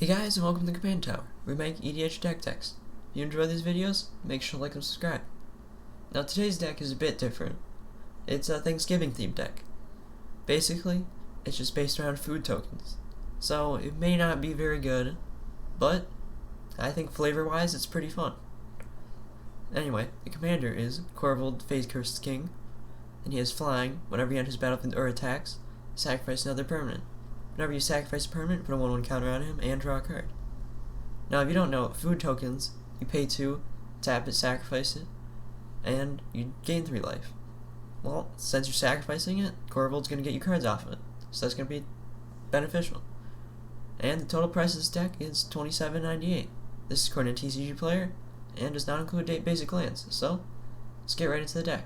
Hey guys, and welcome to the Command Tower. We make EDH Deck decks. If you enjoy these videos, make sure to like and subscribe. Now today's deck is a bit different. It's a Thanksgiving themed deck. Basically, it's just based around food tokens. So it may not be very good, but I think flavor-wise it's pretty fun. Anyway, the commander is Korvold, Phase Cursed King, and he has flying. Whenever he enters battlefield or attacks, sacrifice another permanent. Whenever you sacrifice a permanent, put a 1/1 counter on him and draw a card. Now if you don't know, food tokens, you pay 2, tap it, sacrifice it, and you gain 3 life. Well, since you're sacrificing it, Korvold's going to get you cards off of it, so that's going to be beneficial. And the total price of this deck is $27.98. This is according to TCG Player, and does not include 8 basic lands, so let's get right into the deck.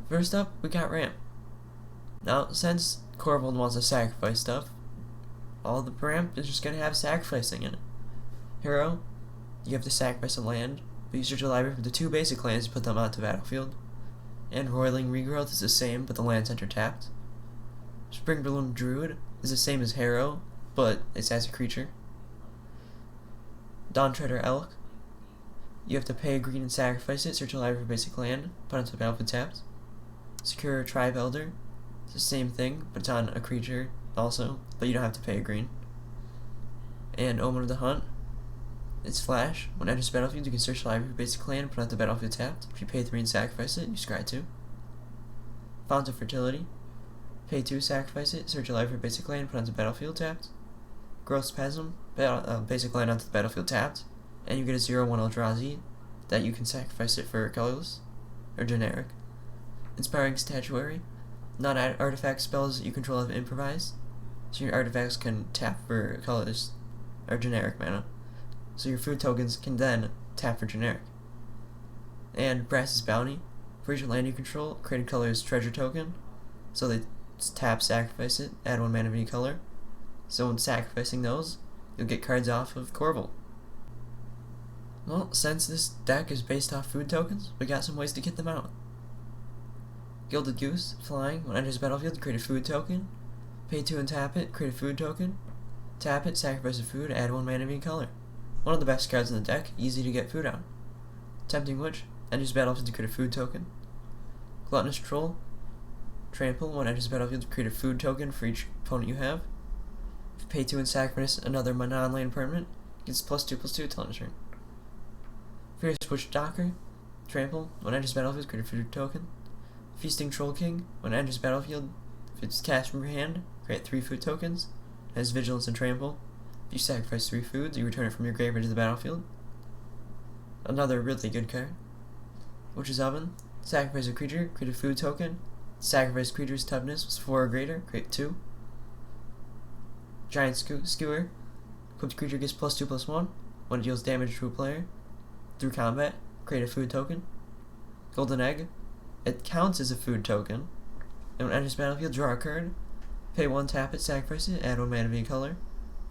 First up, we got Ramp. Now, since Korvold wants to sacrifice stuff, all the ramp is just going to have sacrificing in it. Hero, you have to sacrifice a land, but you search your library for the 2 basic lands to put them onto the battlefield. And Roiling Regrowth is the same, but the lands enter tapped. Spring Bloom Druid is the same as Harrow, but it's as a creature. Dawn Treader Elk, you have to pay a green and sacrifice it, search your library for basic land, put it onto the battlefield tapped. Secure Tribe Elder, it's the same thing, but it's on a creature also, but you don't have to pay a green. And Omen of the Hunt, it's flash. When it enters the battlefield, you can search the library for basic land, put it on the battlefield tapped. If you pay 3 and sacrifice it, you scry 2. Fount of Fertility, pay 2, sacrifice it, search your library for basic land, put it on the battlefield tapped. Growth Spasm, basic land onto the battlefield tapped, and you get a 0/1 Eldrazi that you can sacrifice it for colorless or generic. Inspiring Statuary, non-artifact spells that you control have improvised, so your artifacts can tap for colorless or generic mana, so your food tokens can then tap for generic. And Brass's Bounty, for each land you control, create a colorless treasure token, so they tap, sacrifice it, add 1 mana of any color, so when sacrificing those, you'll get cards off of Korvold. Well, since this deck is based off food tokens, we got some ways to get them out. Gilded Goose, flying, when it enters the battlefield, create a food token, pay 2 and tap it, create a food token, tap it, sacrifice a food, add 1 mana of any color. One of the best cards in the deck, easy to get food out. Tempting Witch, enters the battlefield to create a food token. Gluttonous Troll, trample, when it enters the battlefield to create a food token for each opponent you have. If you pay 2 and sacrifice another non-land permanent, it gets +2/+2 till end of turn. Fierce Witch Docker, trample, when it enters the battlefield, create a food token. Feasting Troll King, when it enters the battlefield, if it's cast from your hand, create 3 food tokens. It has Vigilance and Trample. If you sacrifice 3 foods, you return it from your graveyard to the battlefield. Another really good card. Witch's Oven, sacrifice a creature, create a food token. Sacrifice creature's toughness was 4 or greater, create 2. Giant Skewer, equipped creature gets +2/+1. When it deals damage to a player through combat, create a food token. Golden Egg, it counts as a food token, and when it enters the battlefield, draw a card, pay 1, tap it, sacrifice it, add 1 mana of any color.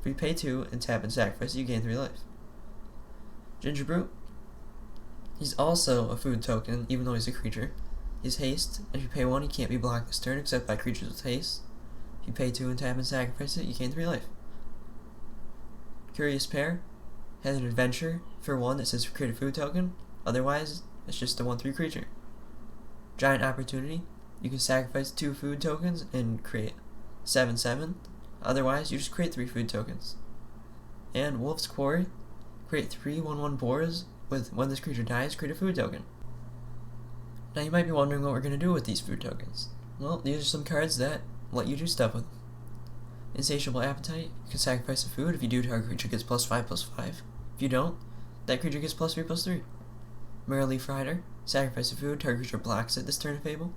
If you pay 2 and tap and sacrifice it, you gain 3 life. Ginger Brute, he's also a food token, even though he's a creature. He's haste, and if you pay 1, he can't be blocked this turn except by creatures with haste. If you pay 2 and tap and sacrifice it, you gain 3 life. Curious Pair has an adventure for 1 that says create a food token, otherwise it's just a 1/3 creature. Giant Opportunity, you can sacrifice 2 food tokens and create 7/7, otherwise you just create 3 food tokens. And Wolf's Quarry, create 3 1/1 boars with when this creature dies, create a food token. Now you might be wondering what we're going to do with these food tokens. Well, these are some cards that let you do stuff with them. Insatiable Appetite, you can sacrifice a food. If you do, target creature gets +5/+5. If you don't, that creature gets +3/+3. Merrily Rider, sacrifice a food, target creature blocks it this turn of Fable.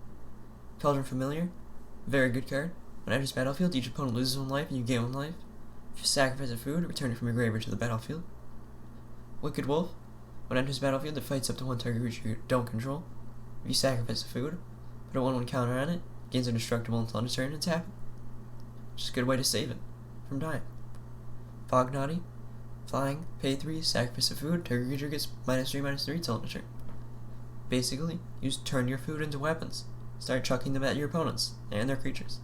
Cauldron Familiar, very good card. When it enters the battlefield, each opponent loses 1 life and you gain 1 life. If you sacrifice a food, return it from your graveyard to the battlefield. Wicked Wolf, when it enters the battlefield, it fights up to 1 target creature you don't control. If you sacrifice a food, put a 1/1 counter on it, gains indestructible until end of turn, and tap it. Just a good way to save it from dying. Fog Naughty, flying, pay 3, sacrifice a food, target creature gets -3/-3 till end of turn. Basically, you just turn your food into weapons. Start chucking them at your opponents and their creatures.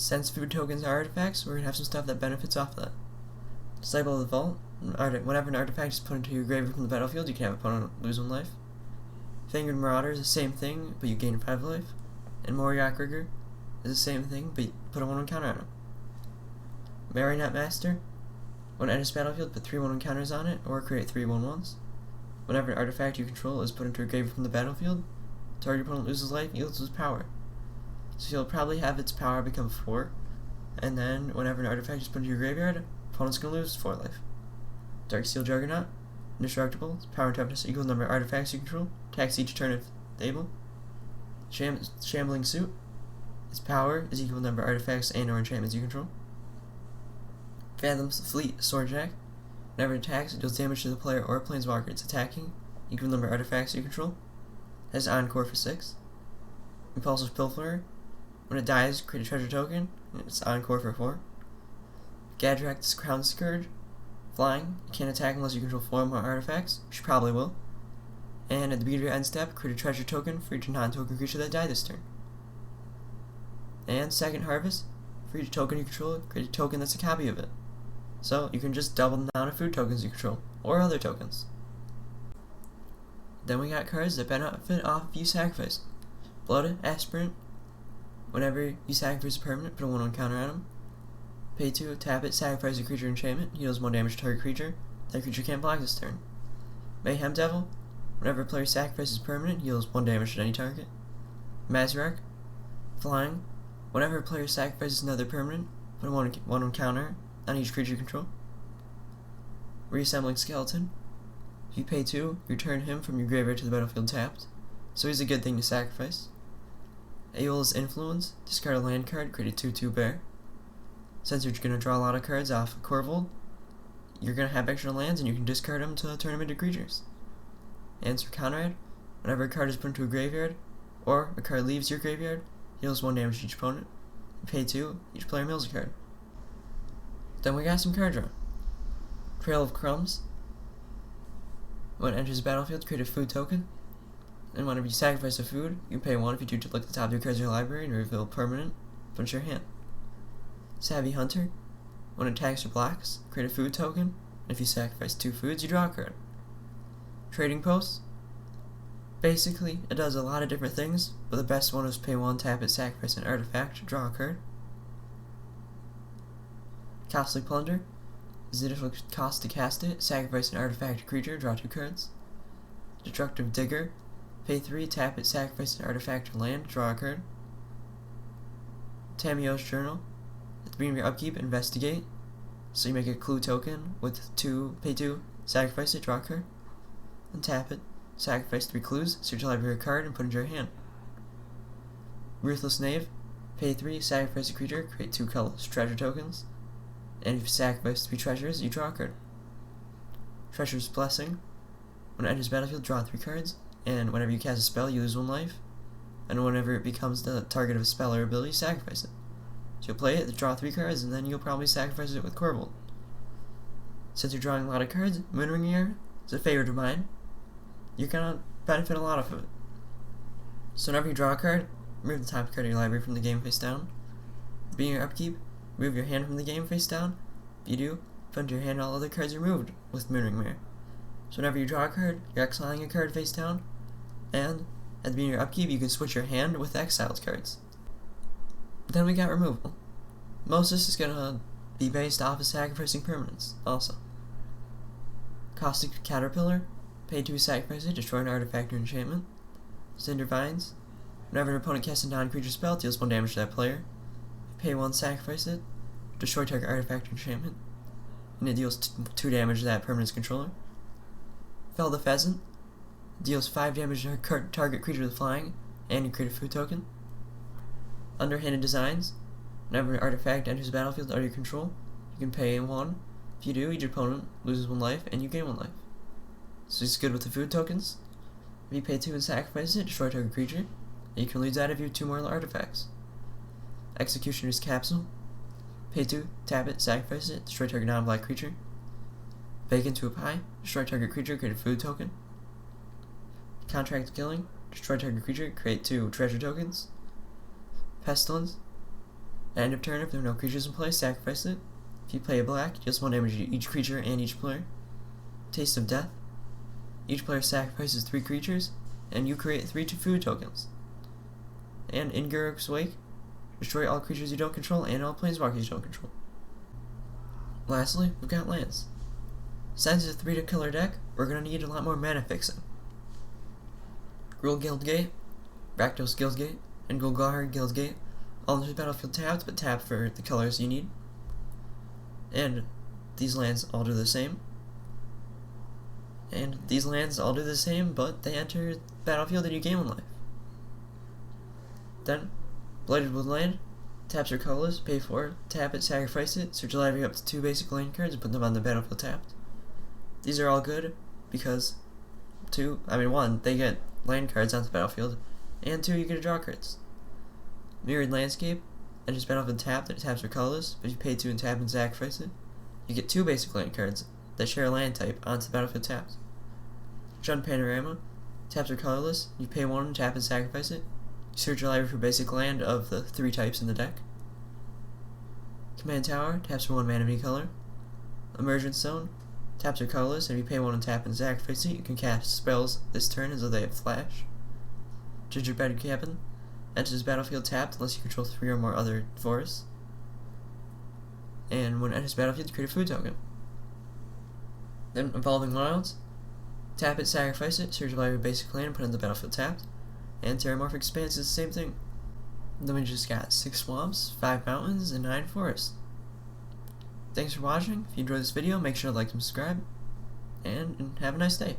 Since food tokens are artifacts, we're going to have some stuff that benefits off that. Disciple of the Vault. Whenever an artifact is put into your graveyard from the battlefield, you can have an opponent lose 1 life. Fingered Marauder is the same thing, but you gain 5 life. And Moriok Rigger is the same thing, but you put a 1/1 counter on him. Marionette Master. When it enters battlefield, put 3 1/1 counters on it, or create 3 1/1s. Whenever an artifact you control is put into a graveyard from the battlefield, target opponent loses life, you lose power. So you'll probably have its power become 4, and then whenever an artifact is put into your graveyard, opponent's going to lose 4 life. Darksteel Juggernaut. Indestructible. Its power and toughness equal number of artifacts you control. Attacks each turn if able. Shambling Suit. Its power is equal number of artifacts and or enchantments you control. Fathom's Fleet Swordjack. Whenever it attacks, it deals damage to the player or planeswalker it's attacking, equal number of artifacts you control. It has Encore for 6. Impulsive Pilferer. When it dies, create a treasure token, and it's Encore for 4. Gadrak's Crown Scourge. Flying. You can't attack unless you control 4 more artifacts, which you probably will. And at the beginning of your end step, create a treasure token for each non-token creature that died this turn. And Second Harvest. For each token you control, create a token that's a copy of it. So you can just double the amount of food tokens you control, or other tokens. Then we got cards that benefit off if you sacrifice. Blooded Aspirant. Whenever you sacrifice a permanent, put a 1/1 counter on him. Pay 2, tap it, sacrifice a creature enchantment, heals 1 damage to target creature. That creature can't block this turn. Mayhem Devil. Whenever a player sacrifices permanent, heals 1 damage to any target. Mazrak. Flying. Whenever a player sacrifices another permanent, put a 1/1 counter on each creature you control. Reassembling Skeleton. If you pay 2, you return him from your graveyard to the battlefield tapped, so he's a good thing to sacrifice. Aeol's Influence. Discard a land card, create a 2/2 bear. Since you're going to draw a lot of cards off of Korvold, you're going to have extra lands and you can discard them to turn them into creatures. Answer Conrad. Whenever a card is put into a graveyard, or a card leaves your graveyard, heals 1 damage to each opponent. You pay 2, each player mills a card. Then we got some card draw. Trail of Crumbs. When it enters the battlefield, create a food token. And whenever you sacrifice a food, you pay 1 if you do look at the top of your cards in your library and reveal a permanent, put into your hand. Savvy Hunter. When it attacks or blocks, create a food token, and if you sacrifice 2 foods, you draw a card. Trading Post. Basically, it does a lot of different things, but the best one is pay 1, tap it, sacrifice an artifact to draw a card. Costly Plunder. Is the additional cost to cast it, sacrifice an artifact or creature, draw 2 cards. Destructive Digger. Pay 3, tap it, sacrifice an artifact or land, draw a card. Tamiyo's Journal. At the beginning of your upkeep, investigate. So you make a clue token with pay 2, sacrifice it, draw a card. And tap it, sacrifice 3 clues, search your library card, and put it into your hand. Ruthless Knave. Pay 3, sacrifice a creature, create 2 colorless treasure tokens. And if you sacrifice 3 treasures, you draw a card. Treacherous Blessing. When it enters the battlefield, draw 3 cards, and whenever you cast a spell, you lose 1 life. And whenever it becomes the target of a spell or ability, sacrifice it. So you'll play it, draw 3 cards, and then you'll probably sacrifice it with Korvold. Since you're drawing a lot of cards, Moonring Year is a favorite of mine. You're gonna benefit a lot off of it. So whenever you draw a card, remove the top card of your library from the game face down. Being your upkeep, remove your hand from the game face down. If you do, put into your hand all other cards removed with Moonring Mirror. So whenever you draw a card, you're exiling a card face down, and at the beginning of your upkeep, you can switch your hand with exiled cards. Then we got removal. Most of this is gonna be based off of sacrificing permanents, also. Caustic Caterpillar. Pay 2, sacrifice it, destroy an artifact or enchantment. Cinder Vines. Whenever an opponent casts a non-creature spell, it deals 1 damage to that player. Pay 1, sacrifice it, destroy target artifact or enchantment, and it deals 2 damage to that permanent's controller. Fell the Pheasant. Deals 5 damage to target creature with flying, and you create a food token. Underhanded Designs. Whenever an artifact enters the battlefield under your control, you can pay 1. If you do, each opponent loses 1 life, and you gain 1 life. So it's good with the food tokens. If you pay 2 and sacrifice it, destroy target creature, and you can lose out of your 2 more artifacts. Executioner's Capsule. Pay 2, tap it, sacrifice it, destroy target non-black creature. Bake into a pie, destroy target creature, create a food token. Contract Killing. Destroy target creature, create 2 treasure tokens. Pestilence. At end of turn, if there are no creatures in play, sacrifice it. If you play a black, just 1 damage to each creature and each player. Taste of Death. Each player sacrifices 3 creatures, and you create 3 food tokens. And in Garruk's Wake, destroy all creatures you don't control and all planeswalkers you don't control. Lastly, we've got lands. Since it's a 3-color deck, we're going to need a lot more mana fixing. Gruul Guildgate, Rakdos Guildgate, and Golgari Guildgate all enter the battlefield tapped, but tapped for the colors you need. And these lands all do the same. And these lands all do the same, but they enter the battlefield and you gain 1 life. Then, Blighted Woodland, taps or colorless, pay 4, tap it, sacrifice it, search a library up to 2 basic land cards and put them on the battlefield tapped. These are all good because 1, they get land cards onto the battlefield, and 2, you get to draw cards. Mirrored Landscape enters battlefield tapped and it taps or colorless, but if you pay 2 and tap and sacrifice it, you get 2 basic land cards that share a land type onto the battlefield tapped. Jund Panorama taps or colorless, you pay 1 and tap and sacrifice it, you search your library for basic land of the 3 types in the deck. Command Tower taps for 1 mana of any color. Emergent Stone taps or colorless, and if you pay 1 and tap and sacrifice it, you can cast spells this turn as though they have flash. Gingerbread Cabin enters battlefield tapped unless you control 3 or more other forests. And when it enters battlefield, you create a food token. Then Evolving Wilds, tap it, sacrifice it, search your library of basic land and put it in the battlefield tapped. And Terramorphic Expanse is the same thing. Then we just got 6 swamps, 5 mountains, and 9 forests. Thanks for watching. If you enjoyed this video, make sure to like and subscribe, and have a nice day.